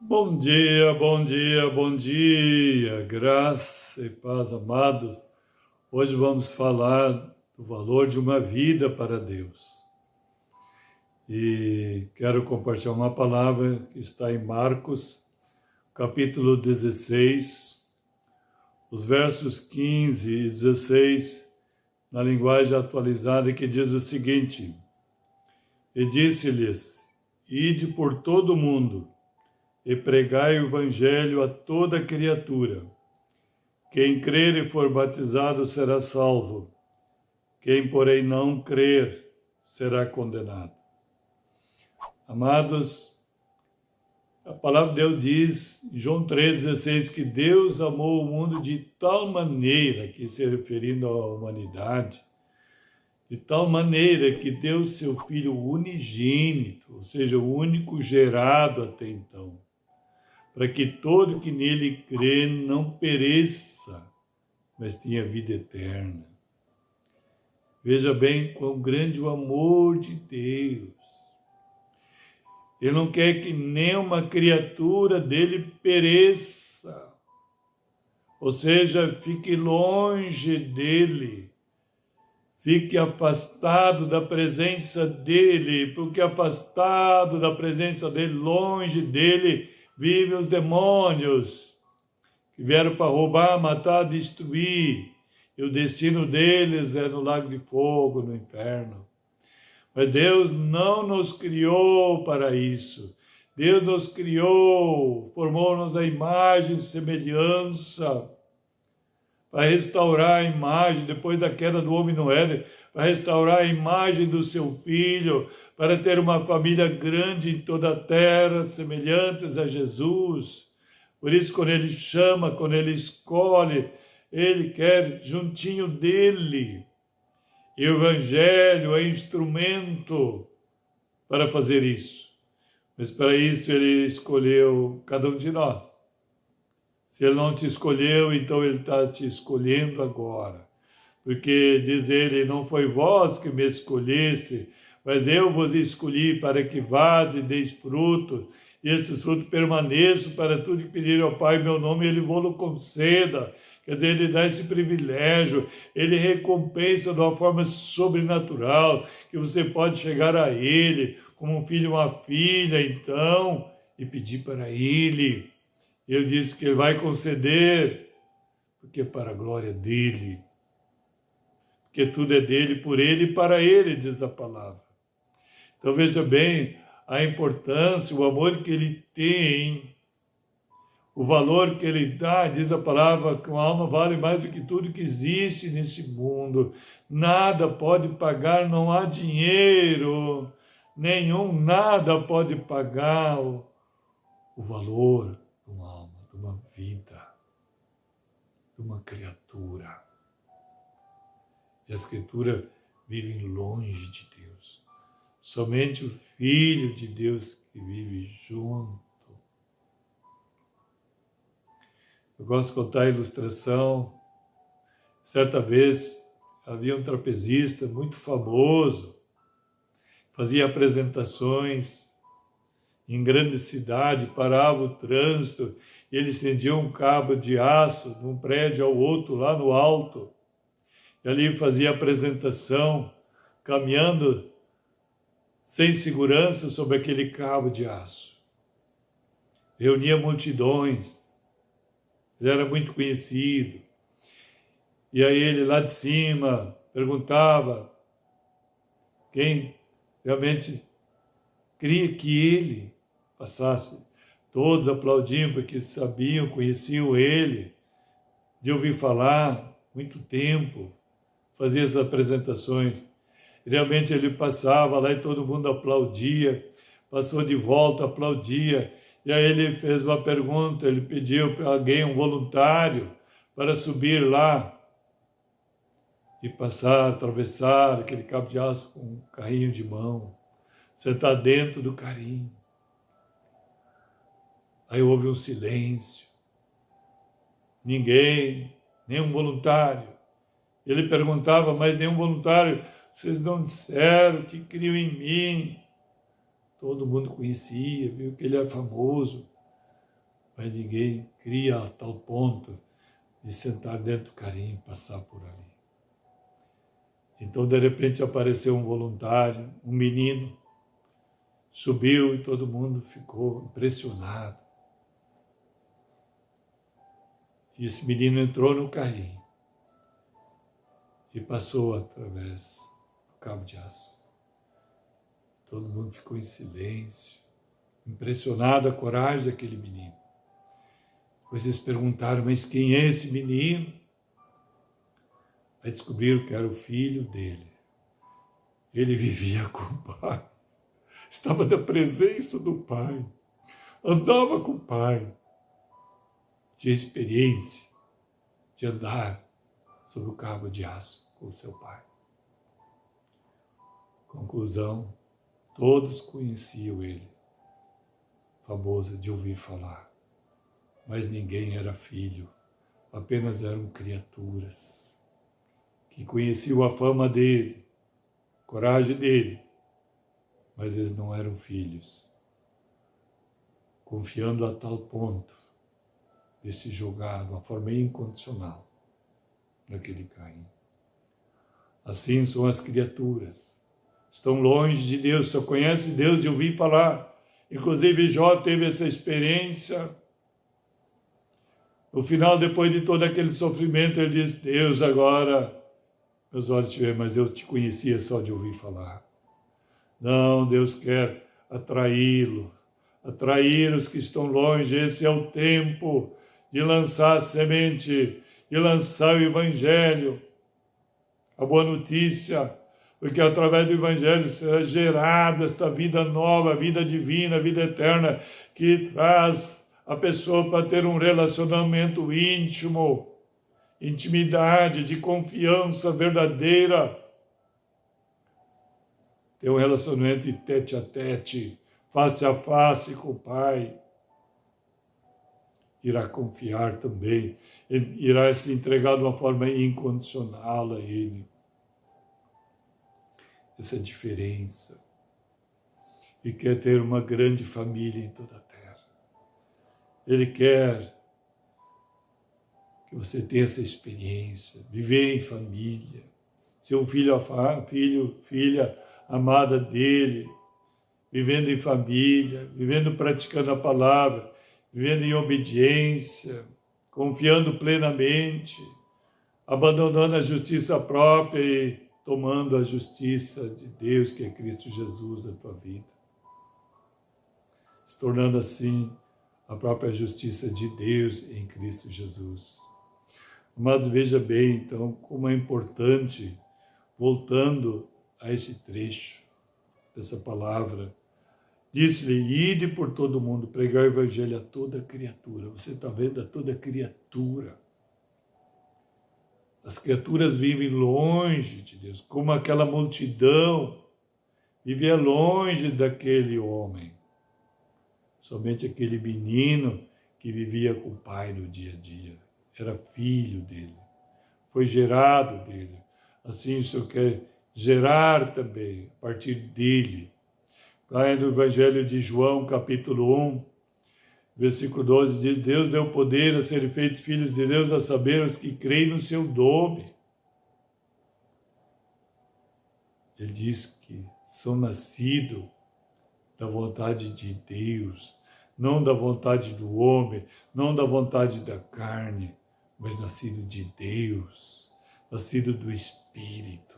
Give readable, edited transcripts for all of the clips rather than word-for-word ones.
Bom dia, bom dia, bom dia, graça e paz, amados. Hoje vamos falar do valor de uma vida para Deus. E quero compartilhar uma palavra que está em Marcos, capítulo 16, os versos 15 e 16, na linguagem atualizada, que diz o seguinte: E disse-lhes: Ide por todo o mundo, e pregai o evangelho a toda criatura. Quem crer e for batizado será salvo. Quem, porém, não crer será condenado. Amados, a palavra de Deus diz, em João 3,16, que Deus amou o mundo de tal maneira, que se referindo à humanidade, de tal maneira que deu seu Filho unigênito, ou seja, o único gerado até então, para que todo que nele crê não pereça, mas tenha vida eterna. Veja bem quão grande o amor de Deus. Ele não quer que nenhuma criatura dele pereça, ou seja, fique longe dele, fique afastado da presença dele, porque afastado da presença dele, longe dele, vivem os demônios, que vieram para roubar, matar, destruir, e o destino deles é no lago de fogo, no inferno. Mas Deus não nos criou para isso. Deus nos criou, formou-nos a imagem e semelhança, para restaurar a imagem, depois da queda do homem no Éden, para restaurar a imagem do seu Filho, para ter uma família grande em toda a terra, semelhantes a Jesus. Por isso, quando Ele chama, quando Ele escolhe, Ele quer juntinho dEle. E o Evangelho é instrumento para fazer isso. Mas para isso Ele escolheu cada um de nós. Se Ele não te escolheu, então Ele está te escolhendo agora. Porque, diz Ele, não foi vós que me escolheste, mas eu vos escolhi para que vades e deis fruto, e esses frutos permaneçam para tudo que pedir ao Pai em meu nome, Ele vos conceda. Quer dizer, Ele dá esse privilégio, Ele recompensa de uma forma sobrenatural, que você pode chegar a Ele, como um filho e uma filha, então, e pedir para Ele. Ele disse que Ele vai conceder, porque é para a glória dEle. Porque tudo é dEle, por Ele e para Ele, diz a palavra. Então veja bem a importância, o amor que Ele tem, o valor que Ele dá, diz a palavra, que uma alma vale mais do que tudo que existe nesse mundo. Nada pode pagar, não há dinheiro nenhum, nada pode pagar o valor de uma alma, de uma vida, de uma criatura. E a Escritura vive longe de Deus. Somente o Filho de Deus que vive junto. Eu gosto de contar a ilustração. Certa vez havia um trapezista muito famoso, fazia apresentações em grande cidade, parava o trânsito, e ele estendia um cabo de aço de um prédio ao outro lá no alto. E ali fazia apresentação, caminhando sem segurança sobre aquele cabo de aço. Reunia multidões, ele era muito conhecido. E aí ele lá de cima perguntava quem realmente queria que ele passasse. Todos aplaudiam porque sabiam, conheciam ele, de ouvir falar, muito tempo, fazia essas apresentações. Realmente ele passava lá e todo mundo aplaudia, passou de volta, aplaudia. E aí ele fez uma pergunta, ele pediu para alguém, um voluntário, para subir lá e passar, atravessar aquele cabo de aço com um carrinho de mão, sentar dentro do carrinho. Aí houve um silêncio. Ninguém, nenhum voluntário. Ele perguntava, mas nenhum voluntário, vocês não disseram que criam em mim. Todo mundo conhecia, viu que ele era famoso. mas ninguém cria a tal ponto de sentar dentro do carrinho e passar por ali. Então, de repente, apareceu um voluntário, um menino, subiu e todo mundo ficou impressionado. E esse menino entrou no carrinho e passou através do cabo de aço. Todo mundo ficou em silêncio, impressionado a coragem daquele menino. Depois eles perguntaram, mas quem é esse menino? Aí descobriram que era o filho dele. Ele vivia com o pai, estava na presença do pai, andava com o pai, tinha experiência de andar sobre o cabo de aço com o seu pai. Conclusão, todos conheciam ele, famoso de ouvir falar, mas ninguém era filho, apenas eram criaturas que conheciam a fama dele, a coragem dele, mas eles não eram filhos, confiando a tal ponto de se jogar de uma forma incondicional naquele carrinho. Assim são as criaturas, estão longe de Deus, só conhecem Deus de ouvir falar. Inclusive Jó teve essa experiência. No final, depois de todo aquele sofrimento, ele disse, Deus, agora meus olhos te veem, mas eu te conhecia só de ouvir falar. Não, Deus quer atraí-lo, atrair os que estão longe. Esse é o tempo de lançar a semente, de lançar o Evangelho, a boa notícia, porque através do Evangelho será gerada esta vida nova, vida divina, vida eterna, que traz a pessoa para ter um relacionamento íntimo, intimidade, de confiança verdadeira, ter um relacionamento tete a tete, face a face com o Pai. Irá confiar também, irá se entregar de uma forma incondicional a Ele. Essa diferença. E quer ter uma grande família em toda a terra. Ele quer que você tenha essa experiência, viver em família, ser um filho, filha amada dele, vivendo em família, vivendo praticando a palavra, vivendo em obediência, confiando plenamente, abandonando a justiça própria e tomando a justiça de Deus, que é Cristo Jesus, na tua vida. Se tornando assim a própria justiça de Deus em Cristo Jesus. Mas veja bem, então, como é importante, voltando a esse trecho, dessa palavra, disse-lhe, ide por todo mundo, pregar o Evangelho a toda criatura. Você está vendo a toda criatura. As criaturas vivem longe de Deus, como aquela multidão vivia longe daquele homem. Somente aquele menino que vivia com o pai no dia a dia. Era filho dele, foi gerado dele. Assim o Senhor quer gerar também, a partir dele. Lá no Evangelho de João, capítulo 1, versículo 12, diz, Deus deu poder a serem feitos filhos de Deus, a saber, os que creem no seu nome. Ele diz que são nascidos da vontade de Deus, não da vontade do homem, não da vontade da carne, mas nascido de Deus, nascido do Espírito,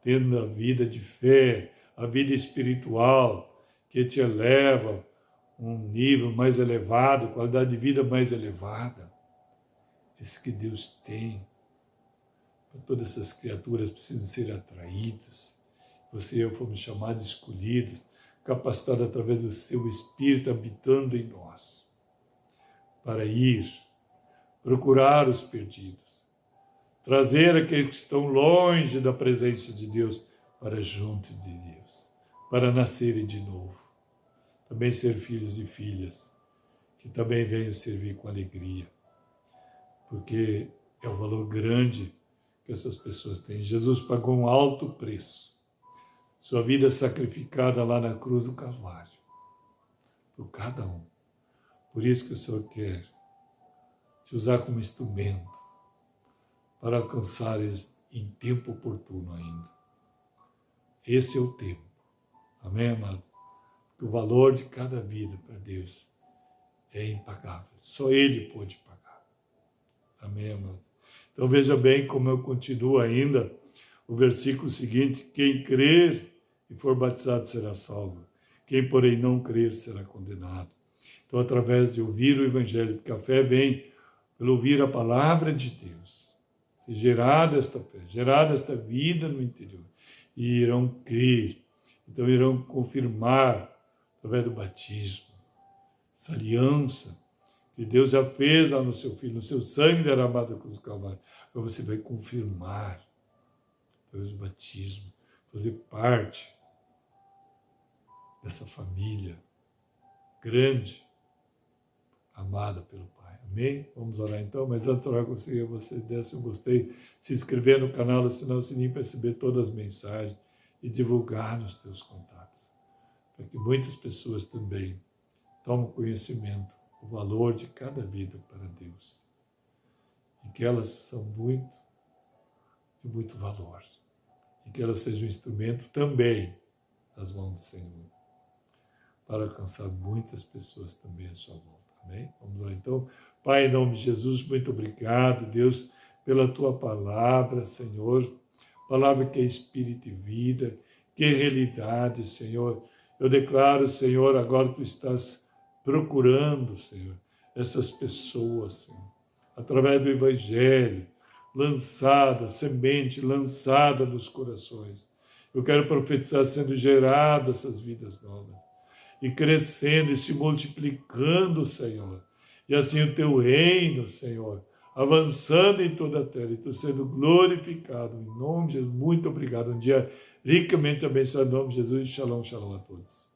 tendo a vida de fé, a vida espiritual, que te eleva a um nível mais elevado, qualidade de vida mais elevada. Esse que Deus tem. Para todas essas criaturas precisam ser atraídas. Você e eu fomos chamados, escolhidos, capacitados através do seu Espírito habitando em nós, para ir, procurar os perdidos, trazer aqueles que estão longe da presença de Deus para junto de Deus, para nascerem de novo. Também ser filhos e filhas, que também venham servir com alegria, porque é o valor grande que essas pessoas têm. Jesus pagou um alto preço, sua vida sacrificada lá na cruz do Calvário, por cada um, Por isso que o Senhor quer te usar como instrumento para alcançar em tempo oportuno ainda. Esse é o tempo. Amém, amado? Porque o valor de cada vida para Deus é impagável. Só Ele pode pagar. Amém, amado? Então veja bem como eu continuo ainda o versículo seguinte: quem crer e for batizado será salvo. Quem, porém, não crer será condenado. Então, através de ouvir o Evangelho, porque a fé vem pelo ouvir a palavra de Deus, se gerada esta fé, gerada esta vida no interior, e irão crer, então irão confirmar, através do batismo, essa aliança que Deus já fez lá no seu Filho, no seu sangue derramado na cruz do Calvário. Agora você vai confirmar, através do batismo, fazer parte dessa família grande, amada pelo Pai. Amém? Vamos orar então, mas antes de orar com você desse um gostei, se inscrever no canal, assinar o sininho para receber todas as mensagens e divulgar nos teus contatos, para que muitas pessoas também tomem conhecimento do valor de cada vida para Deus e que elas são de muito valor e que elas sejam um instrumento também nas mãos do Senhor para alcançar muitas pessoas também à sua volta. Amém? Vamos lá então. Pai, em nome de Jesus, muito obrigado, Deus, pela tua palavra, Senhor. Palavra que é espírito e vida, que é realidade, Senhor. Eu declaro, Senhor, agora tu estás procurando, Senhor, essas pessoas, Senhor, através do Evangelho, lançada, semente lançada nos corações. Eu quero profetizar sendo geradas essas vidas novas e crescendo e se multiplicando, Senhor. E assim o teu reino, Senhor, avançando em toda a terra e tu sendo glorificado. Em nome de Jesus, muito obrigado. Um dia ricamente abençoado em nome de Jesus. Shalom, shalom a todos.